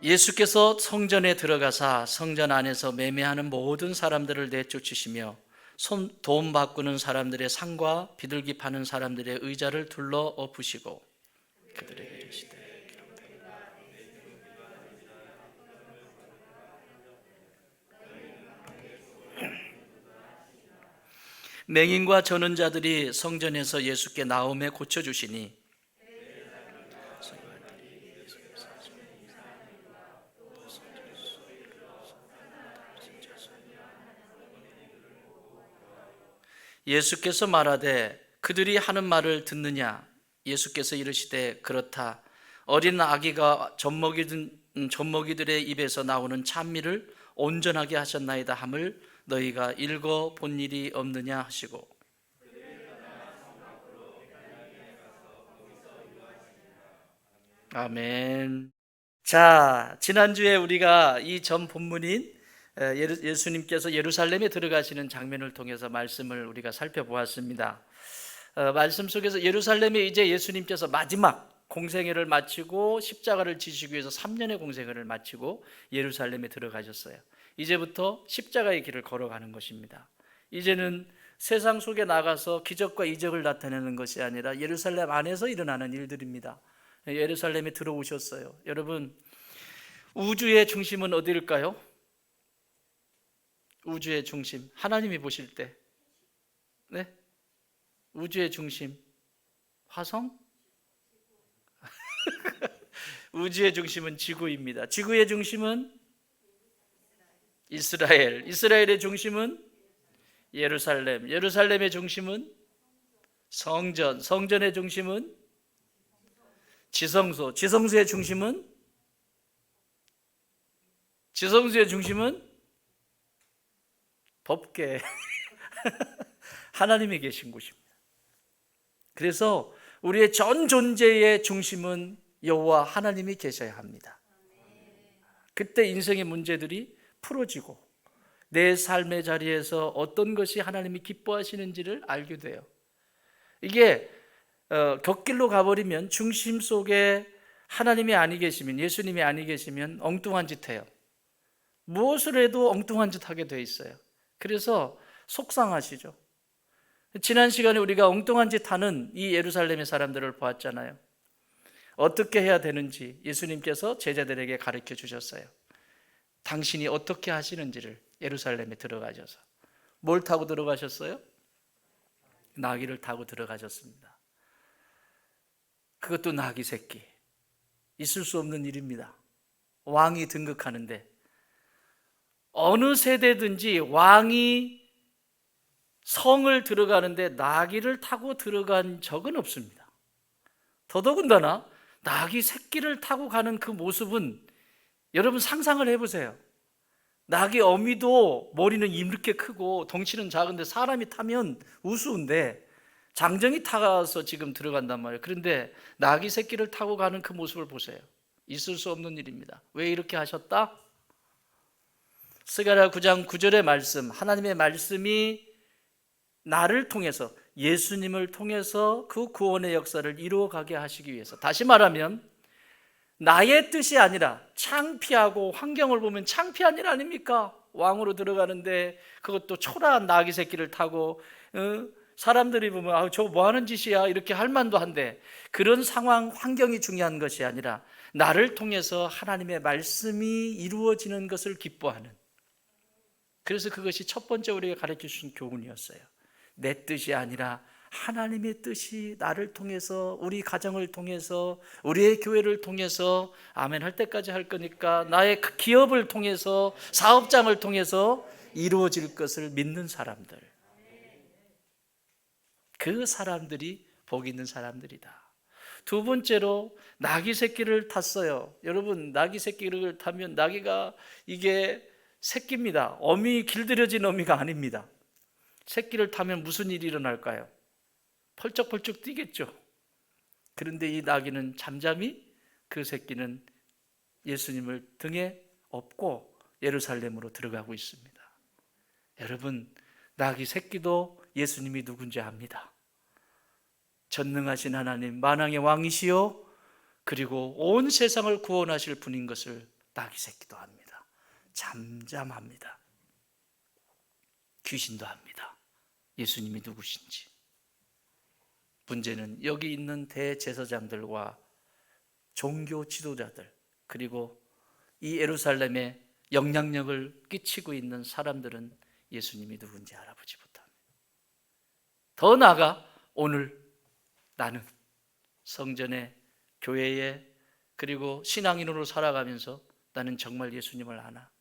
예수께서 성전에 들어가사 성전 안에서 매매하는 모든 사람들을 내쫓으시며 돈 바꾸는 사람들의 상과 비둘기 파는 사람들의 의자를 둘러 엎으시고 그들에게 이르시되 맹인과 저는 자들이 성전에서 예수께 나오매 고쳐주시니 예수께서 말하되 그들이 하는 말을 듣느냐? 예수께서 이르시되 그렇다. 어린 아기가 젖먹이들의 입에서 나오는 찬미를 온전하게 하셨나이다 함을 너희가 읽어 본 일이 없느냐 하시고. 아멘. 자, 지난주에 우리가 이 전 본문인 예수님께서 예루살렘에 들어가시는 장면을 통해서 말씀을 우리가 살펴보았습니다. 말씀 속에서 예루살렘에 이제 예수님께서 마지막 공생애를 마치고 십자가를 지시기 위해서 3년의 공생애를 마치고 예루살렘에 들어가셨어요. 이제부터 십자가의 길을 걸어가는 것입니다. 이제는 세상 속에 나가서 기적과 이적을 나타내는 것이 아니라 예루살렘 안에서 일어나는 일들입니다. 예루살렘에 들어오셨어요. 여러분, 우주의 중심은 어디일까요? 우주의 중심, 하나님이 보실 때, 네? 우주의 중심, 화성? 우주의 중심은 지구입니다. 지구의 중심은 이스라엘, 이스라엘의 중심은 예루살렘, 예루살렘의 중심은 성전, 성전의 중심은 지성소, 지성소의 중심은 법계. 하나님이 계신 곳입니다. 그래서 우리의 전 존재의 중심은 여호와 하나님이 계셔야 합니다. 그때 인생의 문제들이 풀어지고 내 삶의 자리에서 어떤 것이 하나님이 기뻐하시는지를 알게 돼요. 이게 곁길로 가버리면, 중심 속에 하나님이 아니 계시면, 예수님이 아니 계시면 엉뚱한 짓 해요. 무엇을 해도 엉뚱한 짓 하게 돼 있어요. 그래서 속상하시죠. 지난 시간에 우리가 엉뚱한 짓 하는 이 예루살렘의 사람들을 보았잖아요. 어떻게 해야 되는지 예수님께서 제자들에게 가르쳐 주셨어요. 당신이 어떻게 하시는지를. 예루살렘에 들어가셔서 뭘 타고 들어가셨어요? 나귀를 타고 들어가셨습니다. 그것도 나귀 새끼. 있을 수 없는 일입니다. 왕이 등극하는데, 어느 세대든지 왕이 성을 들어가는데 나귀를 타고 들어간 적은 없습니다. 더더군다나 나귀 새끼를 타고 가는 그 모습은, 여러분 상상을 해보세요. 나귀 어미도 머리는 이렇게 크고 덩치는 작은데 사람이 타면 우스운데 장정이 타서 지금 들어간단 말이에요. 그런데 나귀 새끼를 타고 가는 그 모습을 보세요. 있을 수 없는 일입니다. 왜 이렇게 하셨다? 스가랴 9장 9절의 말씀, 하나님의 말씀이 나를 통해서, 예수님을 통해서 그 구원의 역사를 이루어가게 하시기 위해서, 다시 말하면 나의 뜻이 아니라, 창피하고 환경을 보면 창피한 일 아닙니까? 왕으로 들어가는데 그것도 초라한 나귀 새끼를 타고, 사람들이 보면 저거 뭐 하는 짓이야 이렇게 할 만도 한데, 그런 상황, 환경이 중요한 것이 아니라 나를 통해서 하나님의 말씀이 이루어지는 것을 기뻐하는, 그래서 그것이 첫 번째 우리에게 가르쳐 주신 교훈이었어요. 내 뜻이 아니라 하나님의 뜻이 나를 통해서, 우리 가정을 통해서, 우리의 교회를 통해서, 아멘 할 때까지 할 거니까, 나의 기업을 통해서, 사업장을 통해서 이루어질 것을 믿는 사람들, 그 사람들이 복 있는 사람들이다. 두 번째로 나귀 새끼를 탔어요. 여러분, 나귀 새끼를 타면, 나귀가 이게 새끼입니다. 어미, 길들여진 어미가 아닙니다. 새끼를 타면 무슨 일이 일어날까요? 펄쩍펄쩍 뛰겠죠. 그런데 이 나귀는 잠잠히, 그 새끼는 예수님을 등에 업고 예루살렘으로 들어가고 있습니다. 여러분, 나귀 새끼도 예수님이 누군지 압니다. 전능하신 하나님, 만왕의 왕이시요 그리고 온 세상을 구원하실 분인 것을 나귀 새끼도 합니다. 잠잠합니다. 귀신도 합니다. 예수님이 누구신지. 문제는 여기 있는 대제사장들과 종교 지도자들, 그리고 이 예루살렘에 영향력을 끼치고 있는 사람들은 예수님이 누군지 알아보지 못합니다. 더 나아가 오늘 나는 성전에, 교회에, 그리고 신앙인으로 살아가면서 나는 정말 예수님을 아나?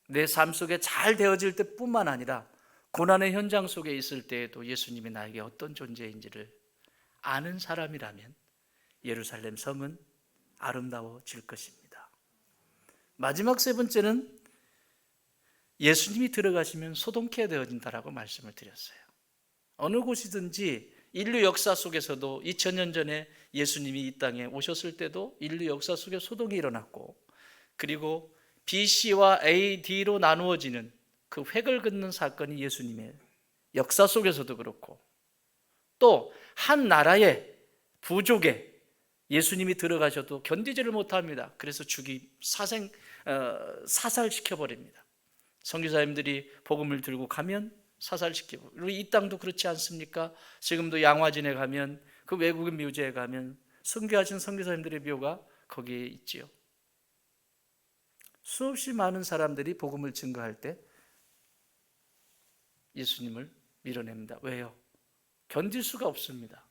내 삶 속에 잘 되어질 때뿐만 아니라 고난의 현장 속에 있을 때에도 예수님이 나에게 어떤 존재인지를 아는 사람이라면 예루살렘 성은 아름다워질 것입니다. 마지막 세 번째는 예수님이 들어가시면 소동케 되어진다라고 말씀을 드렸어요. 어느 곳이든지 인류 역사 속에서도 2000년 전에 예수님이 이 땅에 오셨을 때도 인류 역사 속에 소동이 일어났고, 그리고 BC와 AD로 나누어지는 그 획을 긋는 사건이 예수님의 역사 속에서도 그렇고, 또 한 나라의 부족에 예수님이 들어가셔도 견디지를 못합니다. 그래서 사살시켜버립니다. 선교사님들이 복음을 들고 가면 사살시키고, 그리고 이 땅도 그렇지 않습니까? 지금도 양화진에 가면, 그 외국인 묘지에 가면 선교하신 선교사님들의 묘가 거기에 있지요. 수없이 많은 사람들이 복음을 증거할 때 예수님을 밀어냅니다. 왜요? 견딜 수가 없습니다.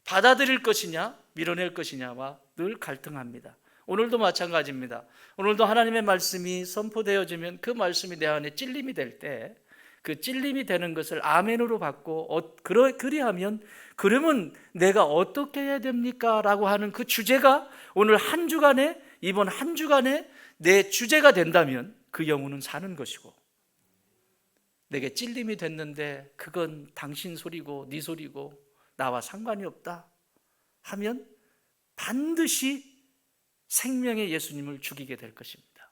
받아들일 것이냐 밀어낼 것이냐와 늘 갈등합니다. 오늘도 마찬가지입니다. 오늘도 하나님의 말씀이 선포되어지면 그 말씀이 내 안에 찔림이 될 때, 그 찔림이 되는 것을 아멘으로 받고 그리하면 그러면 내가 어떻게 해야 됩니까? 라고 하는 그 주제가 오늘 한 주간에, 이번 한 주간에 내 주제가 된다면 그 영혼은 사는 것이고, 내게 찔림이 됐는데 그건 당신 소리고 네 소리고 나와 상관이 없다 하면 반드시 생명의 예수님을 죽이게 될 것입니다.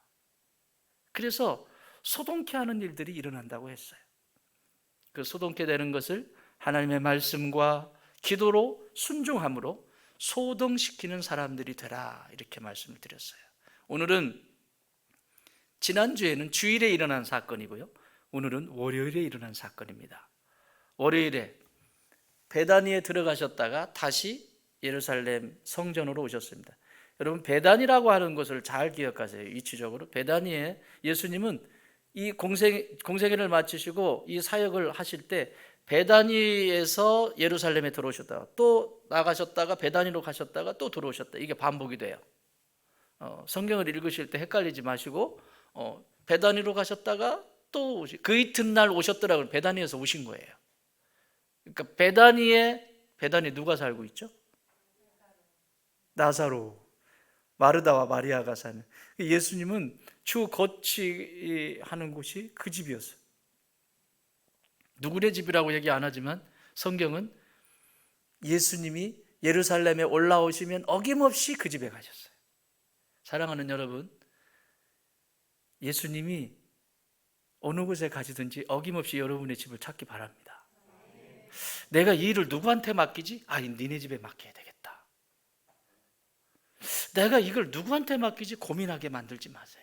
그래서 소동케 하는 일들이 일어난다고 했어요. 그 소동케 되는 것을 하나님의 말씀과 기도로 순종함으로 소동시키는 사람들이 되라, 이렇게 말씀을 드렸어요. 오늘은, 지난주에는 주일에 일어난 사건이고요, 오늘은 월요일에 일어난 사건입니다. 월요일에 베다니에 들어가셨다가 다시 예루살렘 성전으로 오셨습니다. 여러분, 베다니라고 하는 것을 잘 기억하세요. 위치적으로 베다니에 예수님은 이 공생애를 마치시고 이 사역을 하실 때 베다니에서 예루살렘에 들어오셨다가 또 나가셨다가 베다니로 가셨다가 또 들어오셨다. 이게 반복이 돼요. 성경을 읽으실 때 헷갈리지 마시고 베다니로 가셨다가 또 그 이튿날 오셨더라고요. 베다니에서 오신 거예요. 그러니까 베다니 누가 살고 있죠? 나사로, 마르다와 마리아가 사는. 예수님은 주 거치하는 곳이 그 집이었어요. 누구네 집이라고 얘기 안 하지만 성경은 예수님이 예루살렘에 올라오시면 어김없이 그 집에 가셨어요. 사랑하는 여러분, 예수님이 어느 곳에 가시든지 어김없이 여러분의 집을 찾기 바랍니다. 내가 이 일을 누구한테 맡기지? 니네 집에 맡겨야 되겠다. 내가 이걸 누구한테 맡기지? 고민하게 만들지 마세요.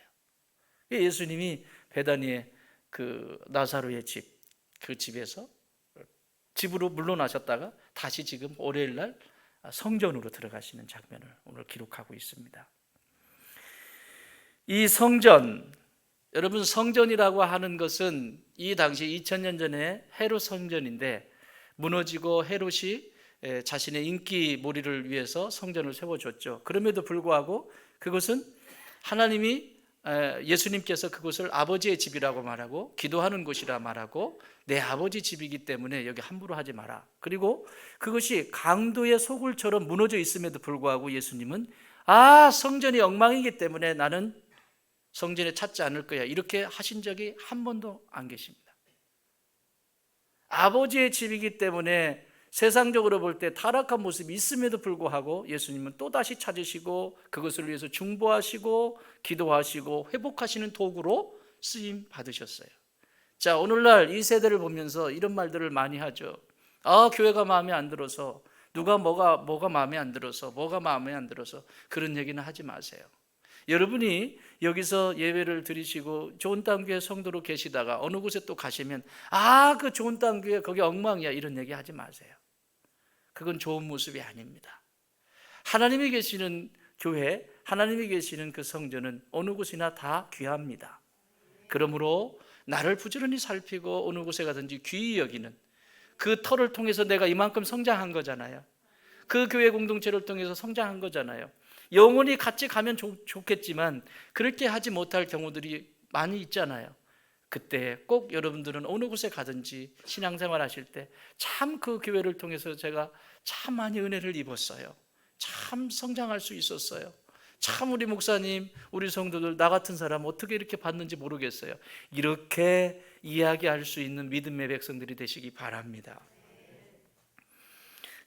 예수님이 베다니의 그 나사로의 집, 그 집에서 집으로 물러나셨다가 다시 지금 월요일 날 성전으로 들어가시는 장면을 오늘 기록하고 있습니다. 이 성전, 여러분, 성전이라고 하는 것은 이 당시 2000년 전에 헤롯 성전인데, 무너지고 헤롯이 자신의 인기몰이를 위해서 성전을 세워줬죠. 그럼에도 불구하고 그것은 하나님이, 예수님께서 그것을 아버지의 집이라고 말하고 기도하는 곳이라 말하고, 내 아버지 집이기 때문에 여기 함부로 하지 마라. 그리고 그것이 강도의 소굴처럼 무너져 있음에도 불구하고 예수님은 성전이 엉망이기 때문에 나는 성전에 찾지 않을 거야, 이렇게 하신 적이 한 번도 안 계십니다. 아버지의 집이기 때문에 세상적으로 볼 때 타락한 모습이 있음에도 불구하고 예수님은 또다시 찾으시고 그것을 위해서 중보하시고 기도하시고 회복하시는 도구로 쓰임 받으셨어요. 자, 오늘날 이 세대를 보면서 이런 말들을 많이 하죠. 교회가 마음에 안 들어서, 누가 뭐가 마음에 안 들어서, 뭐가 마음에 안 들어서, 그런 얘기는 하지 마세요. 여러분이 여기서 예배를 드리시고 좋은 땅 교회 성도로 계시다가 어느 곳에 또 가시면 그 좋은 땅 교회 거기 엉망이야 이런 얘기 하지 마세요. 그건 좋은 모습이 아닙니다. 하나님이 계시는 교회, 하나님이 계시는 그 성전은 어느 곳이나 다 귀합니다. 그러므로 나를 부지런히 살피고 어느 곳에 가든지 귀히 여기는 그 터를 통해서 내가 이만큼 성장한 거잖아요. 그 교회 공동체를 통해서 성장한 거잖아요. 영원히 같이 가면 좋겠지만 그렇게 하지 못할 경우들이 많이 있잖아요. 그때 꼭 여러분들은 어느 곳에 가든지 신앙생활 하실 때 참 그 교회를 통해서 제가 참 많이 은혜를 입었어요. 참 성장할 수 있었어요. 참 우리 목사님, 우리 성도들 나 같은 사람 어떻게 이렇게 봤는지 모르겠어요. 이렇게 이야기할 수 있는 믿음의 백성들이 되시기 바랍니다.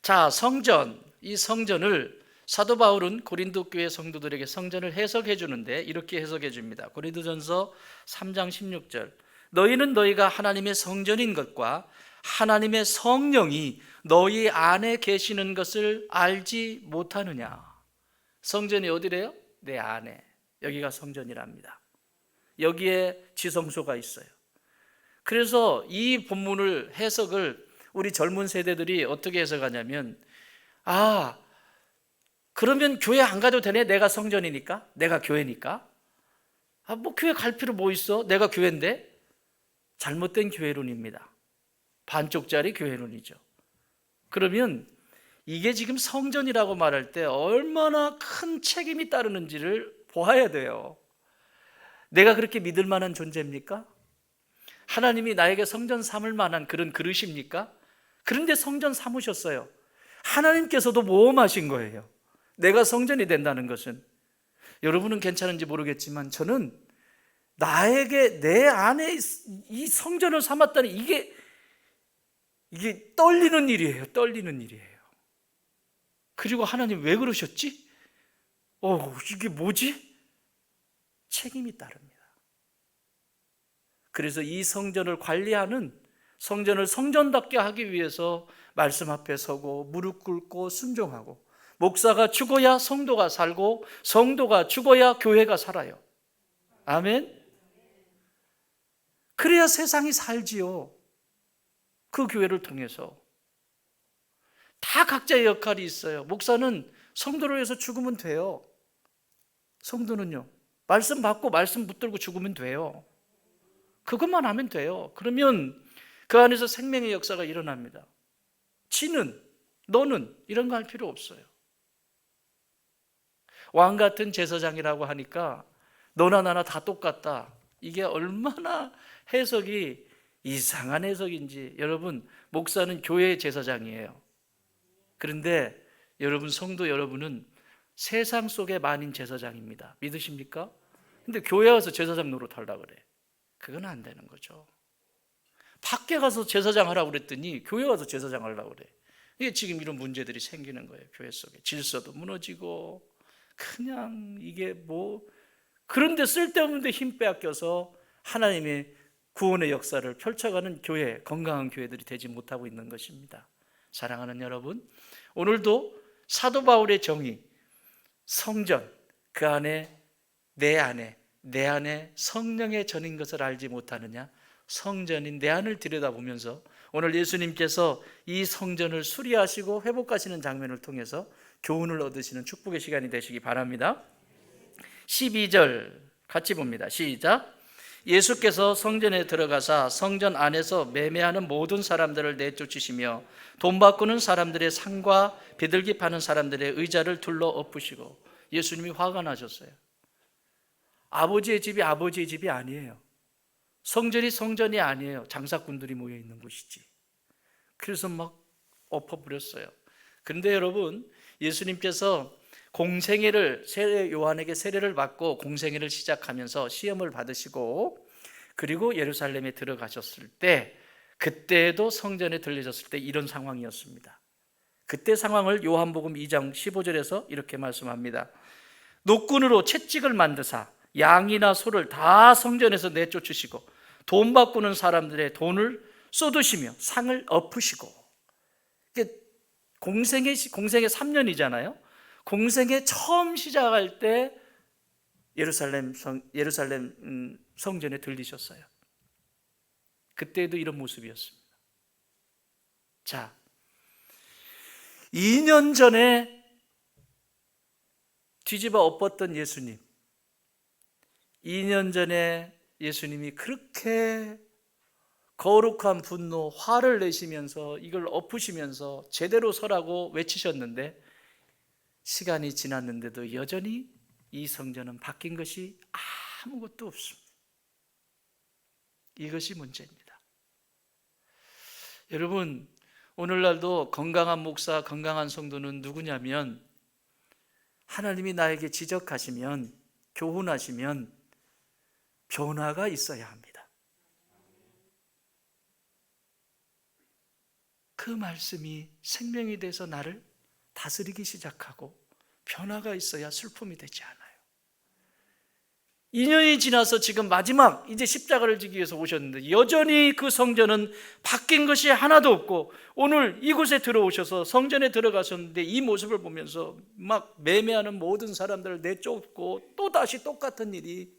자, 성전, 이 성전을 사도 바울은 고린도 교회 성도들에게 성전을 해석해 주는데 이렇게 해석해 줍니다. 고린도전서 3장 16절. 너희는 너희가 하나님의 성전인 것과 하나님의 성령이 너희 안에 계시는 것을 알지 못하느냐. 성전이 어디래요? 내 안에. 여기가 성전이랍니다. 여기에 지성소가 있어요. 그래서 이 본문을 해석을 우리 젊은 세대들이 어떻게 해석하냐면 그러면 교회 안 가도 되네? 내가 성전이니까? 내가 교회니까? 뭐 교회 갈 필요 뭐 있어? 내가 교회인데? 잘못된 교회론입니다. 반쪽짜리 교회론이죠. 그러면 이게 지금 성전이라고 말할 때 얼마나 큰 책임이 따르는지를 보아야 돼요. 내가 그렇게 믿을 만한 존재입니까? 하나님이 나에게 성전 삼을 만한 그런 그릇입니까? 그런데 성전 삼으셨어요. 하나님께서도 모험하신 거예요. 내가 성전이 된다는 것은. 여러분은 괜찮은지 모르겠지만 저는 나에게 내 안에 이 성전을 삼았다니 이게 떨리는 일이에요. 떨리는 일이에요. 그리고 하나님 왜 그러셨지? 이게 뭐지? 책임이 따릅니다. 그래서 이 성전을 관리하는, 성전을 성전답게 하기 위해서 말씀 앞에 서고 무릎 꿇고 순종하고, 목사가 죽어야 성도가 살고 성도가 죽어야 교회가 살아요. 아멘. 그래야 세상이 살지요. 그 교회를 통해서 다 각자의 역할이 있어요. 목사는 성도를 위해서 죽으면 돼요. 성도는요, 말씀 받고 말씀 붙들고 죽으면 돼요. 그것만 하면 돼요. 그러면 그 안에서 생명의 역사가 일어납니다. 지는, 너는 이런 거 할 필요 없어요. 왕 같은 제사장이라고 하니까 너나 나나 다 똑같다. 이게 얼마나 해석이 이상한 해석인지. 여러분, 목사는 교회의 제사장이에요. 그런데 여러분, 성도 여러분은 세상 속의 만인 제사장입니다. 믿으십니까? 근데 교회 와서 제사장 노릇하려고 그래. 그건 안 되는 거죠. 밖에 가서 제사장 하라고 그랬더니 교회 와서 제사장 하려고 그래. 이게 지금 이런 문제들이 생기는 거예요. 교회 속에 질서도 무너지고 그냥 이게 그런데 쓸데없는데 힘 빼앗겨서 하나님의 구원의 역사를 펼쳐가는 교회, 건강한 교회들이 되지 못하고 있는 것입니다. 사랑하는 여러분, 오늘도 사도 바울의 정의, 성전, 그 안에 내 안에 성령의 전인 것을 알지 못하느냐? 성전인 내 안을 들여다보면서 오늘 예수님께서 이 성전을 수리하시고 회복하시는 장면을 통해서 교훈을 얻으시는 축복의 시간이 되시기 바랍니다. 12절 같이 봅니다. 시작. 예수께서 성전에 들어가사 성전 안에서 매매하는 모든 사람들을 내쫓으시며 돈 바꾸는 사람들의 상과 비둘기 파는 사람들의 의자를 둘러 엎으시고. 예수님이 화가 나셨어요. 아버지의 집이 아버지의 집이 아니에요. 성전이 성전이 아니에요. 장사꾼들이 모여 있는 곳이지. 그래서 막 엎어버렸어요. 그런데 여러분, 예수님께서 공생애를 요한에게 세례를 받고 공생애를 시작하면서 시험을 받으시고 그리고 예루살렘에 들어가셨을 때, 그때도 성전에 들려졌을 때 이런 상황이었습니다. 그때 상황을 요한복음 2장 15절에서 이렇게 말씀합니다. 노끈으로 채찍을 만드사 양이나 소를 다 성전에서 내쫓으시고 돈 바꾸는 사람들의 돈을 쏟으시며 상을 엎으시고. 공생애 3년이잖아요. 공생애 처음 시작할 때 예루살렘 성전에 들리셨어요. 그때도 이런 모습이었습니다. 자, 2년 전에 뒤집어 엎었던 예수님, 2년 전에 예수님이 그렇게 거룩한 분노, 화를 내시면서 이걸 엎으시면서 제대로 서라고 외치셨는데 시간이 지났는데도 여전히 이 성전은 바뀐 것이 아무것도 없습니다. 이것이 문제입니다. 여러분, 오늘날도 건강한 목사, 건강한 성도는 누구냐면 하나님이 나에게 지적하시면, 교훈하시면 변화가 있어야 합니다. 그 말씀이 생명이 돼서 나를 다스리기 시작하고 변화가 있어야 슬픔이 되지 않아요. 2년이 지나서 지금 마지막 이제 십자가를 지기 위해서 오셨는데 여전히 그 성전은 바뀐 것이 하나도 없고, 오늘 이곳에 들어오셔서 성전에 들어가셨는데 이 모습을 보면서 막 매매하는 모든 사람들을 내쫓고 또 다시 똑같은 일이,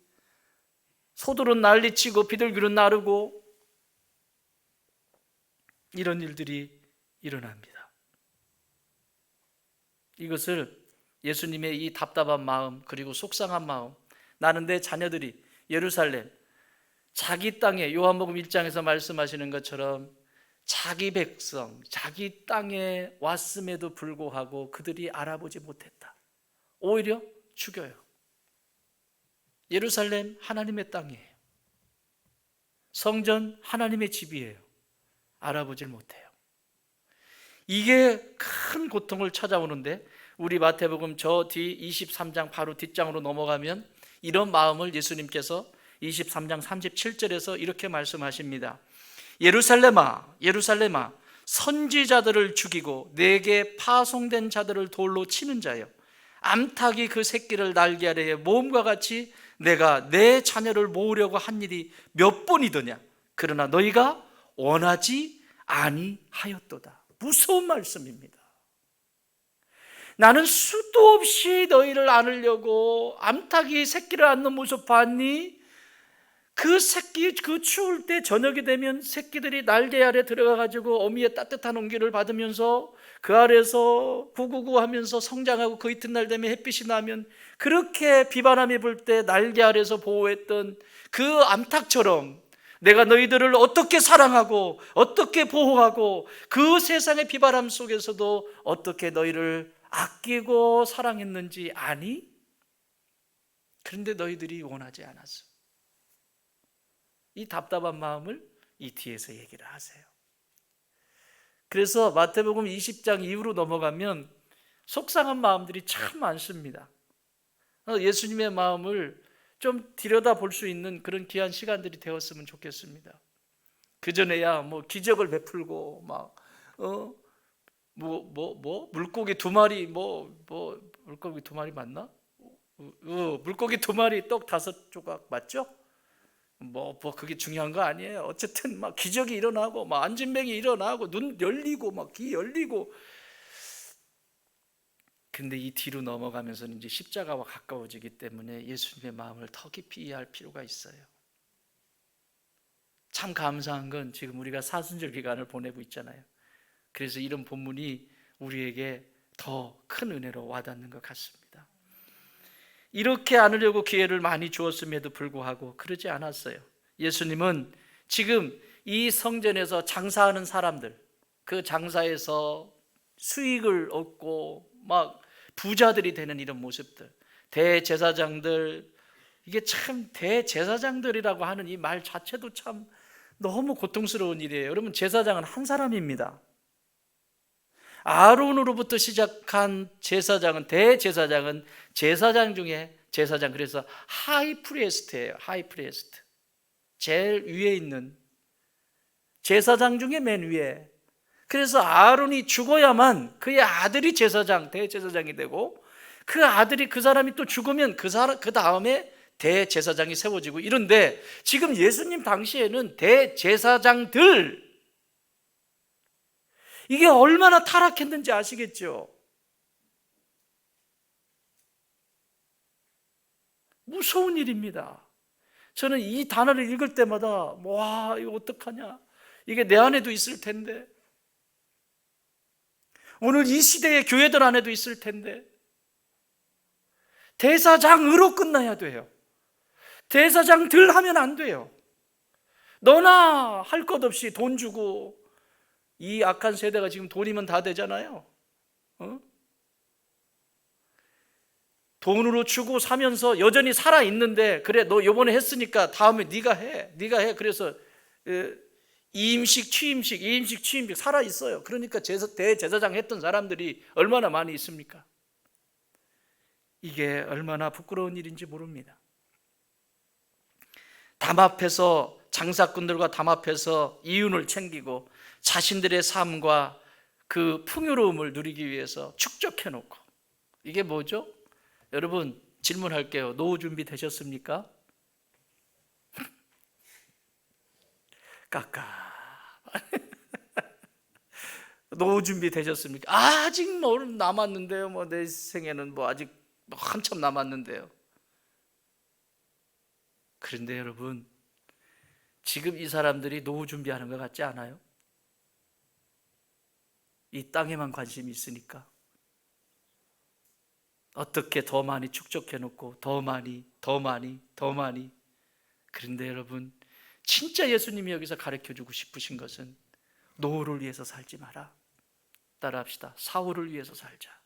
소들은 난리치고 비둘기는 나르고 이런 일들이 일어납니다. 이것을 예수님의 이 답답한 마음, 그리고 속상한 마음, 나는 내 자녀들이 예루살렘, 자기 땅에, 요한복음 1장에서 말씀하시는 것처럼 자기 백성, 자기 땅에 왔음에도 불구하고 그들이 알아보지 못했다. 오히려 죽여요. 예루살렘 하나님의 땅이에요. 성전 하나님의 집이에요. 알아보질 못해요. 이게 큰 고통을 찾아오는데, 우리 마태복음 저 뒤 23장 바로 뒷장으로 넘어가면 이런 마음을 예수님께서 23장 37절에서 이렇게 말씀하십니다. 예루살렘아, 예루살렘아, 선지자들을 죽이고 내게 파송된 자들을 돌로 치는 자여, 암탉이 그 새끼를 날개 아래에 모음과 같이 내가 내 자녀를 모으려고 한 일이 몇 번이더냐. 그러나 너희가 원하지 아니하였도다. 무서운 말씀입니다. 나는 수도 없이 너희를 안으려고 암탉이 새끼를 안는 모습 봤니? 그 새끼, 그 추울 때 저녁이 되면 새끼들이 날개 아래 들어가가지고 어미의 따뜻한 온기를 받으면서 그 아래서 구구구 하면서 성장하고, 그 이튿날 되면 햇빛이 나면 그렇게 비바람이 불 때 날개 아래서 보호했던 그 암탉처럼 내가 너희들을 어떻게 사랑하고 어떻게 보호하고 그 세상의 비바람 속에서도 어떻게 너희를 아끼고 사랑했는지 아니? 그런데 너희들이 원하지 않았어. 이 답답한 마음을 이 뒤에서 얘기를 하세요. 그래서 마태복음 20장 이후로 넘어가면 속상한 마음들이 참 많습니다. 예수님의 마음을 좀 들여다볼 수 있는 그런 귀한 시간들이 되었으면 좋겠습니다. 그전에야 뭐 기적을 베풀고 막 물고기 두 마리 물고기 두 마리 맞나? 물고기 두 마리 떡 5조각 맞죠? 그게 중요한 거 아니에요. 어쨌든 막 기적이 일어나고 막 안진뱅이 일어나고 눈 열리고 막 귀 열리고. 근데 이 뒤로 넘어가면서는 이제 십자가와 가까워지기 때문에 예수님의 마음을 더 깊이 이해할 필요가 있어요. 참 감사한 건 지금 우리가 사순절 기간을 보내고 있잖아요. 그래서 이런 본문이 우리에게 더 큰 은혜로 와닿는 것 같습니다. 이렇게 안으려고 기회를 많이 주었음에도 불구하고 그러지 않았어요. 예수님은 지금 이 성전에서 장사하는 사람들, 그 장사에서 수익을 얻고 막 부자들이 되는 이런 모습들, 대제사장들, 이게 참 대제사장들이라고 하는 이 말 자체도 참 너무 고통스러운 일이에요. 여러분, 제사장은 한 사람입니다. 아론으로부터 시작한 제사장은, 대제사장은 제사장 중에 제사장, 그래서 하이프리스트예요. 하이프리스트, 제일 위에 있는 제사장 중에 맨 위에. 그래서 아론이 죽어야만 그의 아들이 제사장, 대제사장이 되고, 그 아들이, 그 사람이 또 죽으면 그 다음에 대제사장이 세워지고 이런데, 지금 예수님 당시에는 대제사장들, 이게 얼마나 타락했는지 아시겠죠? 무서운 일입니다. 저는 이 단어를 읽을 때마다 와, 이거 어떡하냐, 이게 내 안에도 있을 텐데, 오늘 이 시대의 교회들 안에도 있을 텐데, 대사장으로 끝나야 돼요. 대사장들 하면 안 돼요. 너나 할 것 없이 돈 주고, 이 악한 세대가 지금 돈이면 다 되잖아요. 돈으로 주고 사면서 여전히 살아있는데, 그래 너 요번에 했으니까 다음에 네가 해. 그래서 이임식 취임식 살아있어요. 그러니까 대제사장 했던 사람들이 얼마나 많이 있습니까? 이게 얼마나 부끄러운 일인지 모릅니다. 담합해서, 장사꾼들과 담합해서 이윤을 챙기고 자신들의 삶과 그 풍요로움을 누리기 위해서 축적해 놓고, 이게 뭐죠? 여러분 질문할게요. 노후 준비 되셨습니까? 노후 준비 되셨습니까? 아직 뭐 남았는데요. 뭐 내 생에는 뭐 아직 한참 남았는데요. 그런데 여러분, 지금 이 사람들이 노후 준비하는 것 같지 않아요? 이 땅에만 관심이 있으니까 어떻게 더 많이 축적해 놓고 더 많이. 그런데 여러분, 진짜 예수님이 여기서 가르쳐 주고 싶으신 것은 노후를 위해서 살지 마라. 따라합시다. 사후를 위해서 살자.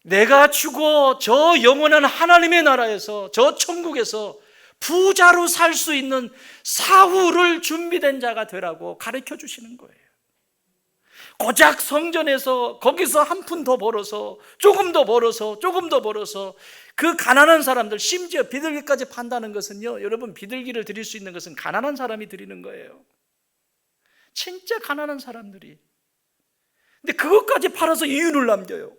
내가 죽어 저 영원한 하나님의 나라에서, 저 천국에서 부자로 살 수 있는 사후를 준비된 자가 되라고 가르쳐 주시는 거예요. 고작 성전에서 거기서 한 푼 더 벌어서 조금 더 벌어서 그 가난한 사람들, 심지어 비둘기까지 판다는 것은요, 여러분, 비둘기를 드릴 수 있는 것은 가난한 사람이 드리는 거예요. 진짜 가난한 사람들이. 근데 그것까지 팔아서 이윤을 남겨요.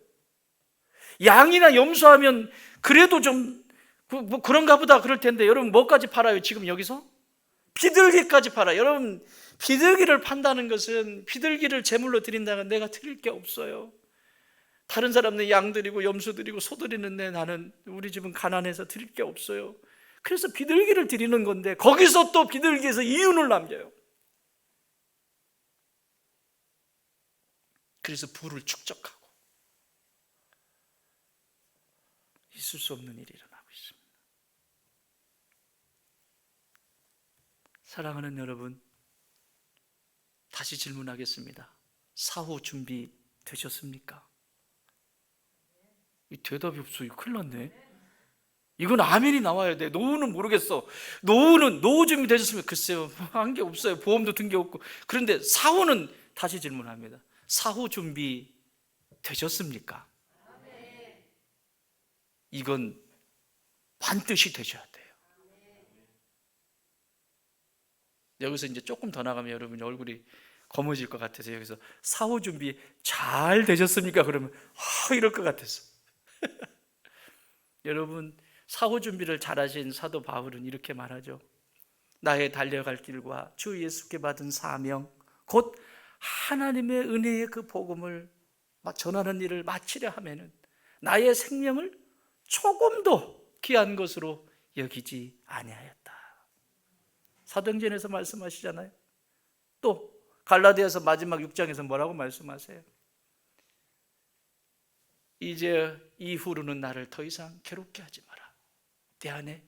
양이나 염소하면 그래도 좀 뭐 그런가 보다 그럴 텐데, 여러분 뭐까지 팔아요? 지금 여기서 비둘기까지 팔아요. 여러분, 비둘기를 판다는 것은, 비둘기를 제물로 드린다는, 내가 드릴 게 없어요. 다른 사람들 양 드리고 염소 드리고 소 드리는데 나는, 우리 집은 가난해서 드릴 게 없어요. 그래서 비둘기를 드리는 건데, 거기서 또 비둘기에서 이윤을 남겨요. 그래서 부를 축적하고, 있을 수 없는 일이 일어나고 있습니다. 사랑하는 여러분, 다시 질문하겠습니다. 사후 준비 되셨습니까? 이 대답이 없어. 이거 큰일 났네. 이건 아멘이 나와야 돼. 노후는 모르겠어. 노후 준비 되셨습니까? 글쎄요, 한 게 없어요. 보험도 든 게 없고. 그런데 사후는, 다시 질문합니다. 사후 준비 되셨습니까? 이건 반드시 되셔야 돼요. 여기서 이제 조금 더 나가면 여러분이 얼굴이 검어질 것 같아서, 여기서 사후 준비 잘 되셨습니까? 그러면 이럴 것 같아서. 여러분, 사후 준비를 잘하신 사도 바울은 이렇게 말하죠. 나의 달려갈 길과 주 예수께 받은 사명, 곧 하나님의 은혜의 그 복음을 전하는 일을 마치려 하면은 나의 생명을 조금도 귀한 것으로 여기지 아니하였다. 사도행전에서 말씀하시잖아요. 또 갈라디아서 마지막 6장에서 뭐라고 말씀하세요? 이제 이후로는 나를 더 이상 괴롭게 하지 마라. 내 안에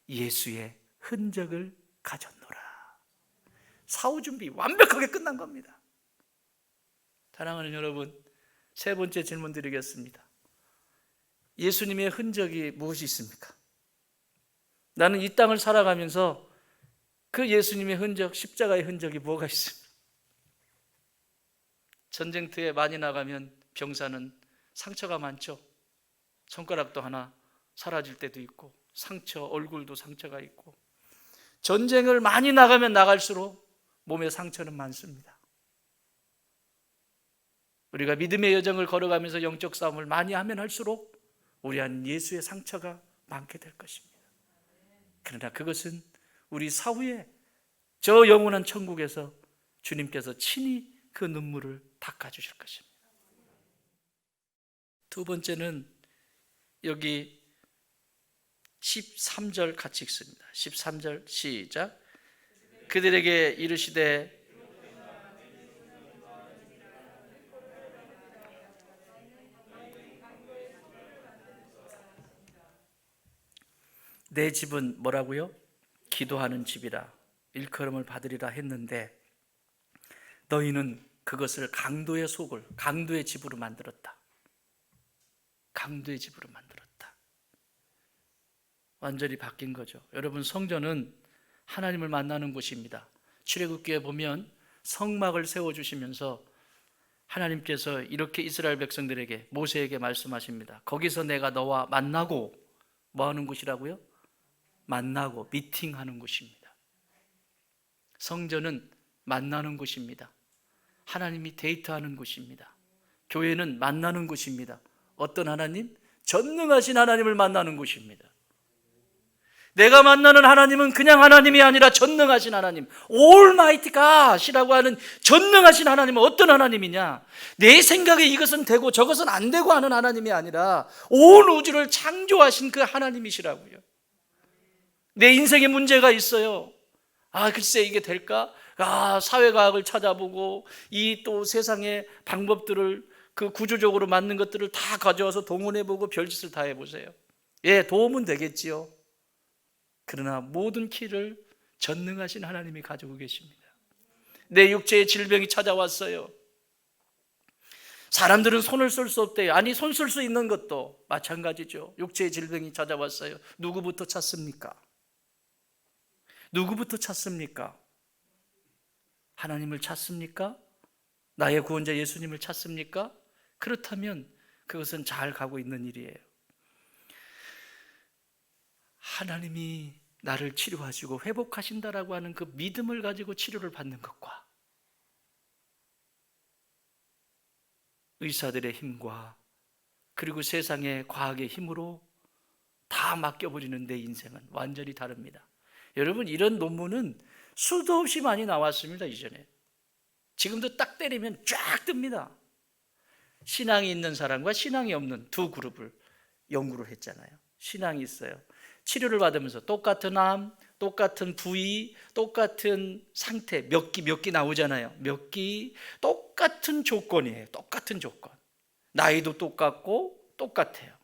예수의 흔적을 가졌노라. 사후 준비 완벽하게 끝난 겁니다. 사랑하는 여러분, 세 번째 질문 드리겠습니다. 예수님의 흔적이 무엇이 있습니까? 나는 이 땅을 살아가면서 그 예수님의 흔적, 십자가의 흔적이 뭐가 있습니까? 전쟁터에 많이 나가면 병사는 상처가 많죠. 손가락도 하나 사라질 때도 있고, 상처, 얼굴도 상처가 있고, 전쟁을 많이 나가면 나갈수록 몸에 상처는 많습니다. 우리가 믿음의 여정을 걸어가면서 영적 싸움을 많이 하면 할수록 우리 안 예수의 상처가 많게 될 것입니다. 그러나 그것은 우리 사후에 저 영원한 천국에서 주님께서 친히 그 눈물을 닦아주실 것입니다. 두 번째는 여기 13절 같이 읽습니다. 13절 시작. 그들에게 이르시되 내 집은 뭐라고요? 기도하는 집이라 일컬음을 받으리라 했는데 너희는 그것을 강도의 속을 강도의 집으로 만들었다. 강도의 집으로 만들었다. 완전히 바뀐 거죠. 여러분, 성전은 하나님을 만나는 곳입니다. 출애굽기에 보면 성막을 세워주시면서 하나님께서 이렇게 이스라엘 백성들에게 모세에게 말씀하십니다. 거기서 내가 너와 만나고 뭐 하는 곳이라고요? 만나고 미팅하는 곳입니다. 성전은 만나는 곳입니다. 하나님이 데이트하는 곳입니다. 교회는 만나는 곳입니다. 어떤 하나님? 전능하신 하나님을 만나는 곳입니다. 내가 만나는 하나님은 그냥 하나님이 아니라 전능하신 하나님, Almighty God이라고 하는 전능하신 하나님은 어떤 하나님이냐? 내 생각에 이것은 되고 저것은 안 되고 하는 하나님이 아니라 온 우주를 창조하신 그 하나님이시라고요. 내 인생에 문제가 있어요. 글쎄 이게 될까? 사회과학을 찾아보고 이 또 세상의 방법들을 그 구조적으로 맞는 것들을 다 가져와서 동원해보고 별짓을 다 해보세요. 예, 도움은 되겠지요. 그러나 모든 키를 전능하신 하나님이 가지고 계십니다. 내 육체의 질병이 찾아왔어요. 사람들은 손을 쓸 수 없대요. 아니, 손 쓸 수 있는 것도 마찬가지죠. 육체의 질병이 찾아왔어요. 누구부터 찾습니까? 누구부터 찾습니까? 하나님을 찾습니까? 나의 구원자 예수님을 찾습니까? 그렇다면 그것은 잘 가고 있는 일이에요. 하나님이 나를 치료하시고 회복하신다라고 하는 그 믿음을 가지고 치료를 받는 것과 의사들의 힘과 그리고 세상의 과학의 힘으로 다 맡겨버리는 내 인생은 완전히 다릅니다. 여러분, 이런 논문은 수도 없이 많이 나왔습니다. 이전에. 지금도 딱 때리면 쫙 뜹니다. 신앙이 있는 사람과 신앙이 없는 두 그룹을 연구를 했잖아요. 신앙이 있어요. 치료를 받으면서 똑같은 암, 똑같은 부위, 똑같은 상태, 몇 기 나오잖아요. 몇 기, 똑같은 조건이에요. 똑같은 조건. 나이도 똑같고 똑같아요.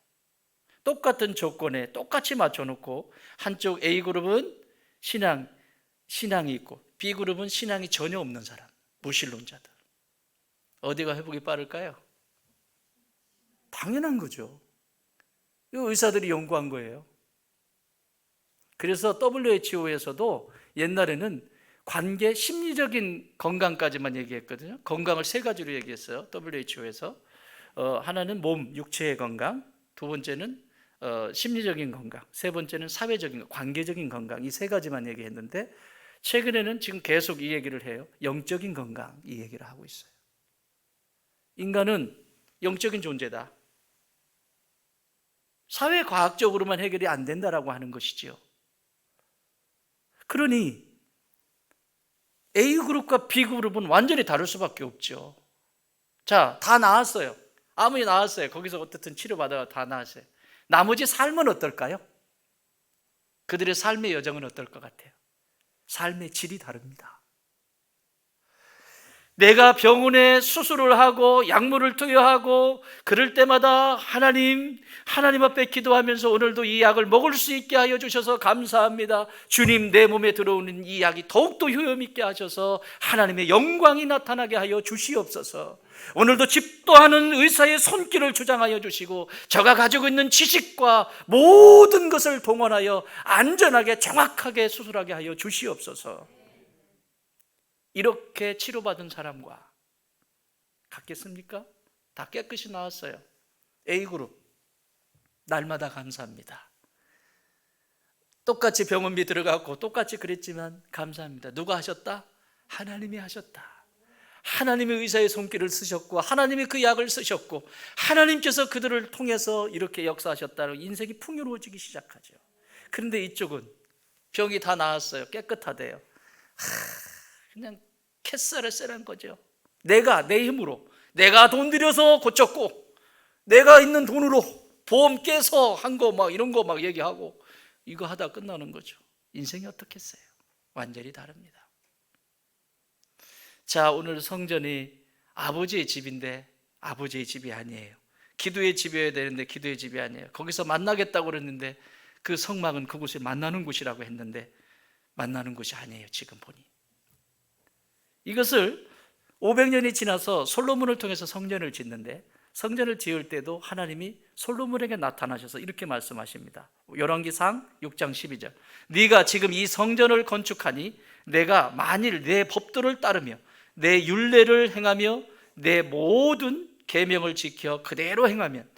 똑같은 조건에 똑같이 맞춰놓고 한쪽 A그룹은 신앙이 있고 B그룹은 신앙이 전혀 없는 사람, 무신론자들. 어디가 회복이 빠를까요? 당연한 거죠. 이거 의사들이 연구한 거예요. 그래서 WHO에서도 옛날에는 관계 심리적인 건강까지만 얘기했거든요. 건강을 세 가지로 얘기했어요. WHO에서 하나는 몸, 육체의 건강, 두 번째는 심리적인 건강, 세 번째는 사회적인, 관계적인 건강, 이 세 가지만 얘기했는데 최근에는 지금 계속 이 얘기를 해요. 영적인 건강, 이 얘기를 하고 있어요. 인간은 영적인 존재다. 사회과학적으로만 해결이 안 된다라고 하는 것이지요. 그러니 A그룹과 B그룹은 완전히 다를 수밖에 없죠. 자, 다 나았어요. 암이 나았어요. 거기서 어떻든 치료받아가 다 나았어요. 나머지 삶은 어떨까요? 그들의 삶의 여정은 어떨 것 같아요? 삶의 질이 다릅니다. 내가 병원에 수술을 하고 약물을 투여하고 그럴 때마다 하나님 앞에 기도하면서 오늘도 이 약을 먹을 수 있게 하여 주셔서 감사합니다. 주님, 내 몸에 들어오는 이 약이 더욱더 효험 있게 하셔서 하나님의 영광이 나타나게 하여 주시옵소서. 오늘도 집도하는 의사의 손길을 주장하여 주시고 저가 가지고 있는 지식과 모든 것을 동원하여 안전하게 정확하게 수술하게 하여 주시옵소서. 이렇게 치료받은 사람과 같겠습니까? 다 깨끗이 나왔어요. A그룹, 날마다 감사합니다. 똑같이 병원비 들어갔고 똑같이 그랬지만 감사합니다. 누가 하셨다? 하나님이 하셨다. 하나님의 의사의 손길을 쓰셨고 하나님이 그 약을 쓰셨고 하나님께서 그들을 통해서 이렇게 역사하셨다고 인생이 풍요로워지기 시작하죠. 그런데 이쪽은 병이 다 나았어요. 깨끗하대요. 그냥 캐싸레쎄란 거죠. 내가 내 힘으로 내가 돈 들여서 고쳤고 내가 있는 돈으로 보험 깨서 한 거 막 이런 거 막 얘기하고 이거 하다 끝나는 거죠. 인생이 어떻겠어요? 완전히 다릅니다. 자, 오늘 성전이 아버지의 집인데 아버지의 집이 아니에요. 기도의 집이어야 되는데 기도의 집이 아니에요. 거기서 만나겠다고 그랬는데 그 성막은 그곳에 만나는 곳이라고 했는데 만나는 곳이 아니에요. 지금 보니 이것을 500년이 지나서 솔로몬을 통해서 성전을 짓는데 성전을 지을 때도 하나님이 솔로몬에게 나타나셔서 이렇게 말씀하십니다. 열왕기상 6장 12절 네가 지금 이 성전을 건축하니 내가 만일 내 법도를 따르며 내 율례를 행하며 내 모든 계명을 지켜 그대로 행하면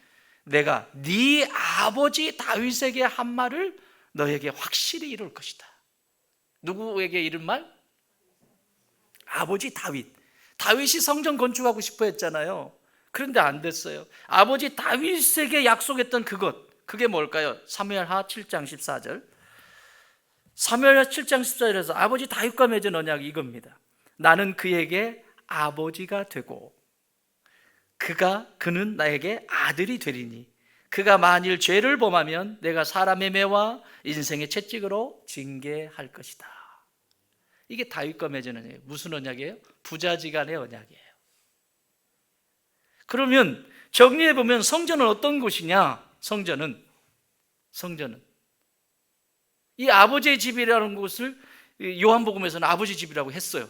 내가 네 아버지 다윗에게 한 말을 너에게 확실히 이룰 것이다. 누구에게 이른 말? 아버지 다윗. 다윗이 성전 건축하고 싶어 했잖아요. 그런데 안 됐어요. 아버지 다윗에게 약속했던 그게 뭘까요? 사무엘하 7장 14절. 사무엘하 7장 14절에서 아버지 다윗과 맺은 언약이 이겁니다. 나는 그에게 아버지가 되고 그는 나에게 아들이 되리니 그가 만일 죄를 범하면 내가 사람의 매와 인생의 채찍으로 징계할 것이다. 이게 다윗과 맺은 언약이에요. 무슨 언약이에요? 부자지간의 언약이에요. 그러면 정리해 보면 성전은 어떤 곳이냐? 성전은 이 아버지의 집이라는 곳을 요한복음에서는 아버지 집이라고 했어요.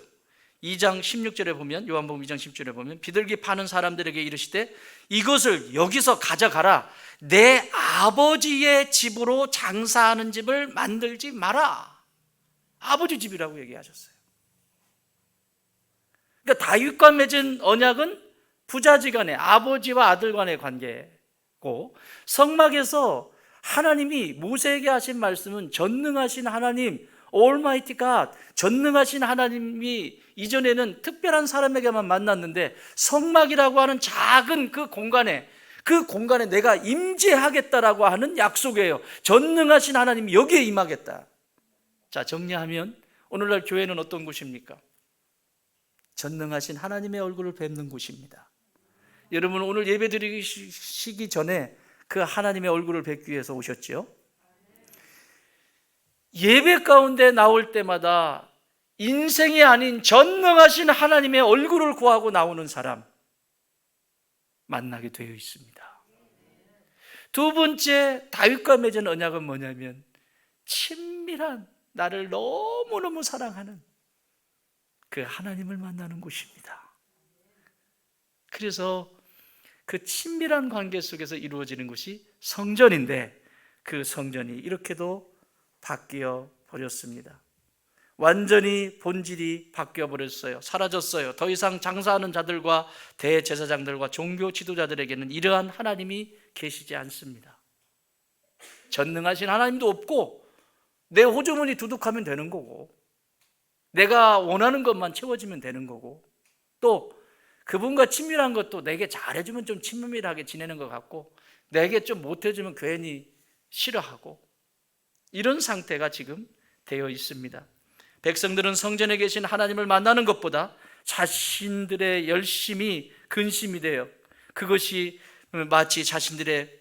2장 16절에 보면 요한복음 2장 16절에 보면 비둘기 파는 사람들에게 이르시되 이것을 여기서 가져가라. 내 아버지의 집으로 장사하는 집을 만들지 마라. 아버지 집이라고 얘기하셨어요. 그러니까 다윗과 맺은 언약은 부자지간의 아버지와 아들 간의 관계고 성막에서 하나님이 모세에게 하신 말씀은 전능하신 하나님 Almighty God, 전능하신 하나님이 이전에는 특별한 사람에게만 만났는데 성막이라고 하는 작은 그 공간에 내가 임재하겠다라고 하는 약속이에요. 전능하신 하나님이 여기에 임하겠다. 자, 정리하면 오늘날 교회는 어떤 곳입니까? 전능하신 하나님의 얼굴을 뵙는 곳입니다. 여러분 오늘 예배 드리기 전에 그 하나님의 얼굴을 뵙기 위해서 오셨지요? 예배 가운데 나올 때마다 인생이 아닌 전능하신 하나님의 얼굴을 구하고 나오는 사람 만나게 되어 있습니다. 두 번째 다윗과 맺은 언약은 뭐냐면 친밀한 나를 너무너무 사랑하는 그 하나님을 만나는 곳입니다. 그래서 그 친밀한 관계 속에서 이루어지는 것이 성전인데 그 성전이 이렇게도 바뀌어 버렸습니다. 완전히 본질이 바뀌어 버렸어요. 사라졌어요. 더 이상 장사하는 자들과 대제사장들과 종교 지도자들에게는 이러한 하나님이 계시지 않습니다. 전능하신 하나님도 없고 내 호주머니 두둑하면 되는 거고 내가 원하는 것만 채워지면 되는 거고 또 그분과 친밀한 것도 내게 잘해주면 좀 친밀하게 지내는 것 같고 내게 좀 못해주면 괜히 싫어하고 이런 상태가 지금 되어 있습니다. 백성들은 성전에 계신 하나님을 만나는 것보다 자신들의 열심이 근심이 돼요. 그것이 마치 자신들의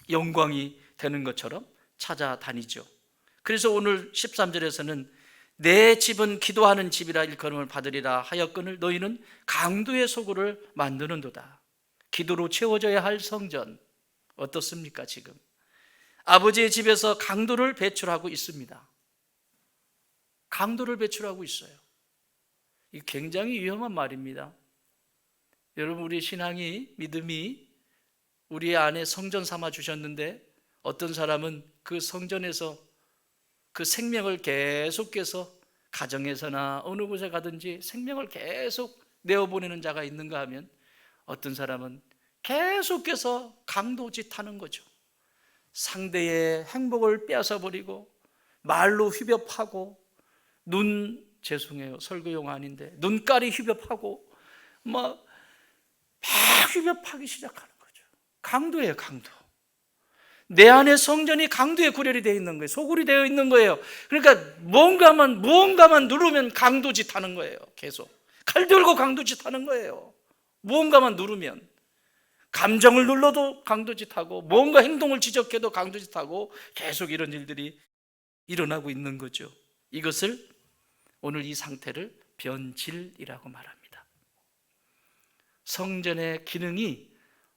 영광이 되는 것처럼 찾아다니죠. 그래서 오늘 13절에서는 내 집은 기도하는 집이라 일컬음을 받으리라 하였거늘 너희는 강도의 소굴을 만드는도다. 기도로 채워져야 할 성전 어떻습니까? 지금 아버지의 집에서 강도를 배출하고 있습니다. 강도를 배출하고 있어요. 이 굉장히 위험한 말입니다. 여러분 우리 신앙이 믿음이 우리 안에 성전 삼아 주셨는데 어떤 사람은 그 성전에서 그 생명을 계속해서 가정에서나 어느 곳에 가든지 생명을 계속 내어보내는 자가 있는가 하면 어떤 사람은 계속해서 강도짓 하는 거죠. 상대의 행복을 빼앗아버리고 말로 휘협하고 죄송해요 설교용 아닌데 눈깔이 휘협하고 막 휘협하기 시작하는 거죠. 강도예요. 강도. 내 안에 성전이 강도의 구렬이 되어 있는 거예요. 소굴이 되어 있는 거예요. 그러니까 무언가만 누르면 강도짓 하는 거예요. 계속 칼 들고 강도짓 하는 거예요. 무언가만 누르면. 감정을 눌러도 강도짓하고 뭔가 행동을 지적해도 강도짓하고 계속 이런 일들이 일어나고 있는 거죠. 이것을 오늘 이 상태를 변질이라고 말합니다. 성전의 기능이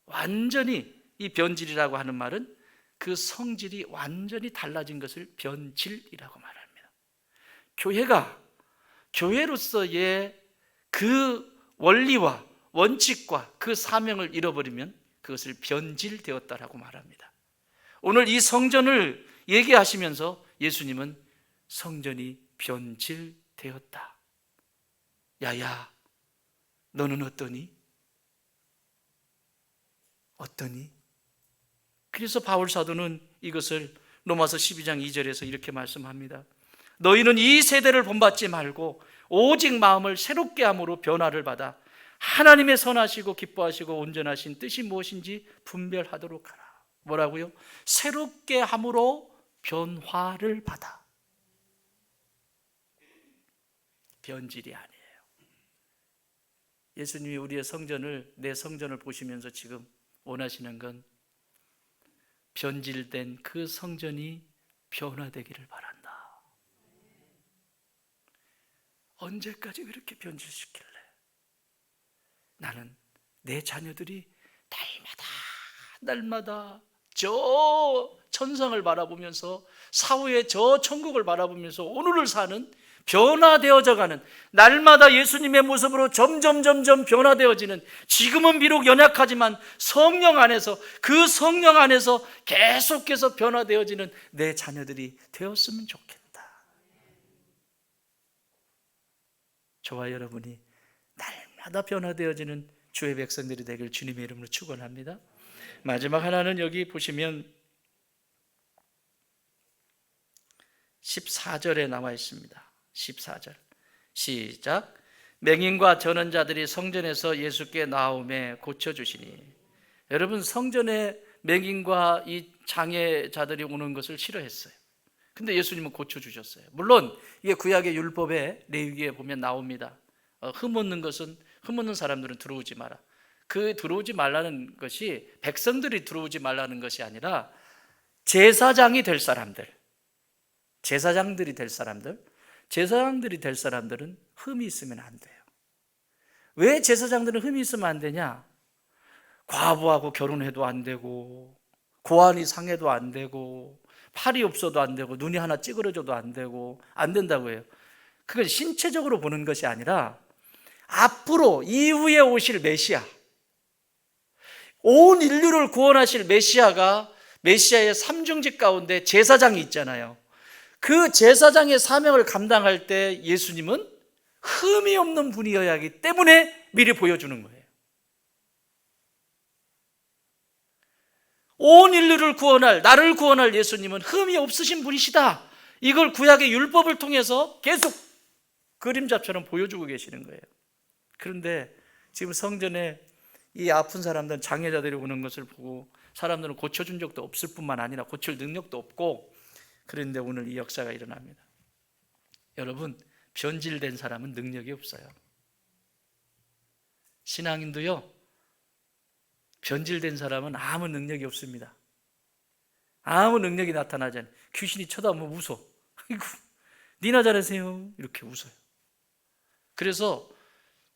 완전히, 이 변질이라고 하는 말은 그 성질이 완전히 달라진 것을 변질이라고 말합니다. 교회가 교회로서의 그 원리와 원칙과 그 사명을 잃어버리면 그것을 변질되었다라고 말합니다. 오늘 이 성전을 얘기하시면서 예수님은 성전이 변질되었다. 야야, 너는 어떠니? 어떠니? 그래서 바울 사도는 이것을 로마서 12장 2절에서 이렇게 말씀합니다. 너희는 이 세대를 본받지 말고 오직 마음을 새롭게 함으로 변화를 받아 하나님의 선하시고 기뻐하시고 온전하신 뜻이 무엇인지 분별하도록 하라. 뭐라고요? 새롭게 함으로 변화를 받아. 변질이 아니에요. 예수님이 우리의 성전을, 내 성전을 보시면서 지금 원하시는 건 변질된 그 성전이 변화되기를 바란다. 언제까지 그렇게 변질시킬래? 나는 내 자녀들이 날마다 저 천상을 바라보면서, 사후의 저 천국을 바라보면서 오늘을 사는, 변화되어져 가는, 날마다 예수님의 모습으로 점점 변화되어지는, 지금은 비록 연약하지만 성령 안에서, 그 성령 안에서 계속해서 변화되어지는 내 자녀들이 되었으면 좋겠다. 저와 여러분이 날마다 변화되어지는 주의 백성들이 되길 주님의 이름으로 축원합니다. 마지막 하나는 여기 보시면 14절에 나와 있습니다. 14절 시작. 맹인과 전원자들이 성전에서 예수께 나오매 고쳐주시니. 여러분, 성전에 맹인과 이 장애자들이 오는 것을 싫어했어요. 근데 예수님은 고쳐주셨어요. 물론 이게 구약의 율법에, 레위기에 보면 나옵니다. 흠없는 사람들은 들어오지 마라. 그 들어오지 말라는 것이 백성들이 들어오지 말라는 것이 아니라 제사장이 될 사람들, 제사장들이 될 사람들은 흠이 있으면 안 돼요. 왜 제사장들은 흠이 있으면 안 되냐? 과부하고 결혼해도 안 되고, 고환이 상해도 안 되고, 팔이 없어도 안 되고, 눈이 하나 찌그러져도 안 되고, 안 된다고 해요. 그건 신체적으로 보는 것이 아니라 앞으로 이후에 오실 메시아, 온 인류를 구원하실 메시아의 삼중직 가운데 제사장이 있잖아요. 그 제사장의 사명을 감당할 때 예수님은 흠이 없는 분이어야 하기 때문에 미리 보여주는 거예요. 온 인류를 구원할, 나를 구원할 예수님은 흠이 없으신 분이시다. 이걸 구약의 율법을 통해서 계속 그림자처럼 보여주고 계시는 거예요. 그런데 지금 성전에 이 아픈 사람들, 장애자들이 오는 것을 보고 사람들은 고쳐준 적도 없을 뿐만 아니라 고칠 능력도 없고, 그런데 오늘 이 역사가 일어납니다. 여러분, 변질된 사람은 능력이 없어요. 신앙인도요, 변질된 사람은 아무 능력이 없습니다. 아무 능력이 나타나지 않아요. 귀신이 쳐다보면 웃어. 아이고, 니나 잘하세요. 이렇게 웃어요. 그래서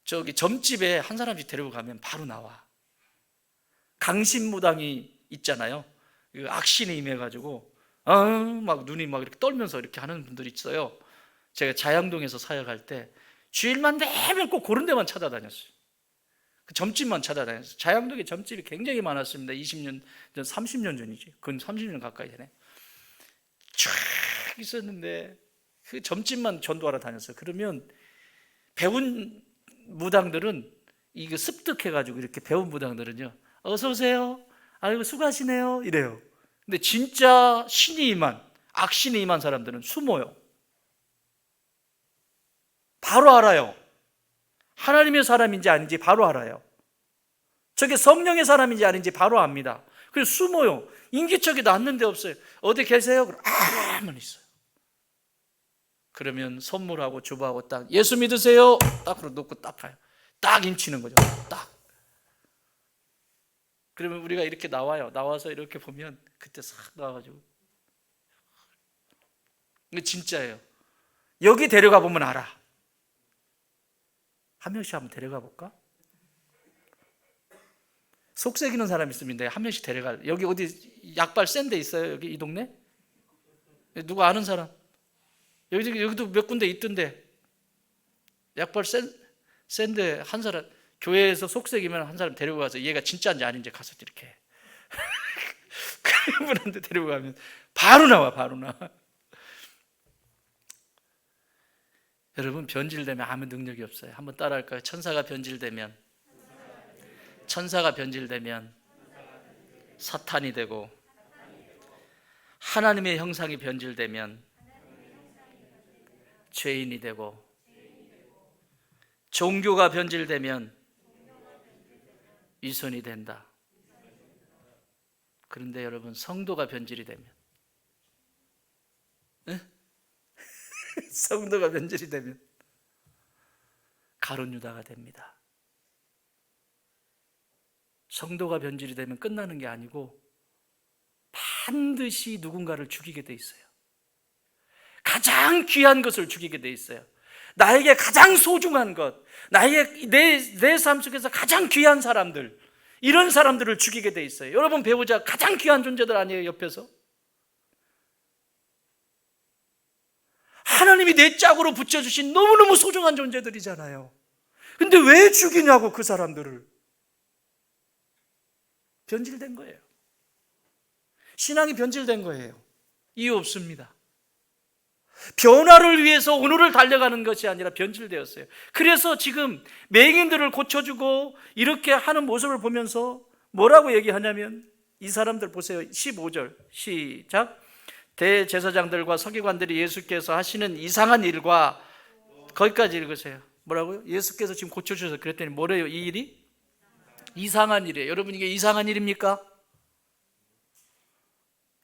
저기 점집에 한 사람씩 데리고 가면 바로 나와. 강신무당이 있잖아요. 악신에 임해가지고 막 눈이 막 이렇게 떨면서 이렇게 하는 분들이 있어요. 제가 자양동에서 사역할 때 주일만 되면 꼭 그런 데만 찾아다녔어요. 그 점집만 찾아다녔어요. 자양동에 점집이 굉장히 많았습니다. 20년 전, 30년 전이지. 근 30년 가까이 되네. 쫙 있었는데 그 점집만 전도하러 다녔어요. 그러면 배운 무당들은 이거 습득해가지고, 이렇게 배운 무당들은요, 어서 오세요, 아이고 수고하시네요, 이래요. 근데 진짜 신이 임한, 악신이 임한 사람들은 숨어요. 바로 알아요. 하나님의 사람인지 아닌지 바로 알아요. 저게 성령의 사람인지 아닌지 바로 압니다. 그래서 숨어요. 인기척이 났는 데 없어요. 어디 계세요? 그럼 아만 있어요. 그러면 선물하고 주부하고 딱 예수 믿으세요, 딱 그러고 놓고 딱 가요. 딱 임치는 거죠. 딱. 그러면 우리가 이렇게 나와서 이렇게 보면 그때 싹 나와가지고, 이거 진짜예요. 여기 데려가 보면 알아. 한 명씩 한번 데려가 볼까? 속삭이는 사람 있으면 내가 한 명씩 데려갈. 여기 어디 약발 센 데 있어요? 여기 이 동네? 누구 아는 사람? 여기도 몇 군데 있던데. 약발 센데 한 사람, 교회에서 속삭이면 한 사람 데리고 가서 얘가 진짜인지 아닌지 가서 이렇게 그분한테 데리고 가면 바로 나와. 여러분, 변질되면 아무 능력이 없어요. 한번 따라할까요? 천사가 변질되면 사탄이 되고, 하나님의 형상이 변질되면 죄인이 되고, 종교가 변질되면 위선이 된다. 그런데 여러분, 성도가 변질이 되면, 성도가 변질이 되면 가룟 유다가 됩니다. 성도가 변질이 되면 끝나는 게 아니고 반드시 누군가를 죽이게 돼 있어요. 가장 귀한 것을 죽이게 돼 있어요. 나에게 가장 소중한 것, 내 삶 속에서 가장 귀한 사람들, 이런 사람들을 죽이게 돼 있어요. 여러분, 배우자 가장 귀한 존재들 아니에요? 옆에서 하나님이 내 짝으로 붙여주신 너무너무 소중한 존재들이잖아요. 근데 왜 죽이냐고, 그 사람들을. 변질된 거예요. 신앙이 변질된 거예요. 이유 없습니다. 변화를 위해서 오늘을 달려가는 것이 아니라 변질되었어요. 그래서 지금 맹인들을 고쳐주고 이렇게 하는 모습을 보면서 뭐라고 얘기하냐면, 이 사람들 보세요. 15절 시작. 대제사장들과 서기관들이 예수께서 하시는 이상한 일과, 거기까지 읽으세요. 뭐라고요? 예수께서 지금 고쳐주셔서 그랬더니 뭐래요? 이 일이 이상한 일이에요. 여러분, 이게 이상한 일입니까?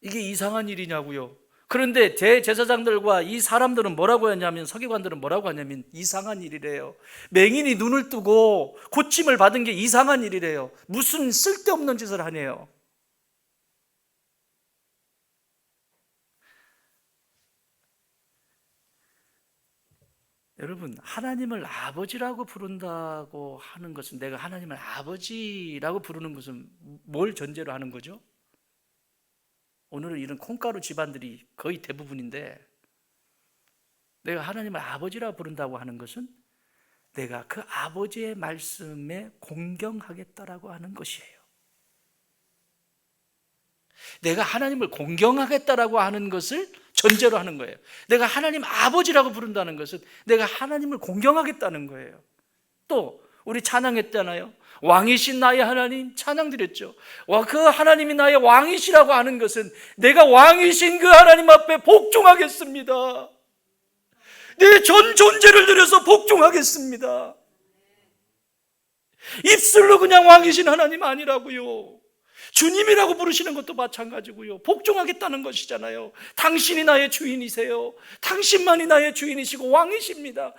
이게 이상한 일이냐고요. 그런데 대제사장들과 이 사람들은 뭐라고 했냐면, 서기관들은 뭐라고 하냐면 이상한 일이래요. 맹인이 눈을 뜨고 고침을 받은 게 이상한 일이래요. 무슨 쓸데없는 짓을 하네요. 여러분, 하나님을 아버지라고 부른다고 하는 것은, 내가 하나님을 아버지라고 부르는 것은 뭘 전제로 하는 거죠? 오늘은 이런 콩가루 집안들이 거의 대부분인데, 내가 하나님을 아버지라고 부른다고 하는 것은 내가 그 아버지의 말씀에 공경하겠다라고 하는 것이에요. 내가 하나님을 공경하겠다라고 하는 것을 전제로 하는 거예요. 내가 하나님 아버지라고 부른다는 것은 내가 하나님을 공경하겠다는 거예요. 또 우리 찬양했잖아요. 왕이신 나의 하나님, 찬양드렸죠. 그 하나님이 나의 왕이시라고 하는 것은 내가 왕이신 그 하나님 앞에 복종하겠습니다. 내 전 존재를 들여서 복종하겠습니다. 입술로 그냥 왕이신 하나님 아니라고요. 주님이라고 부르시는 것도 마찬가지고요. 복종하겠다는 것이잖아요. 당신이 나의 주인이세요. 당신만이 나의 주인이시고 왕이십니다.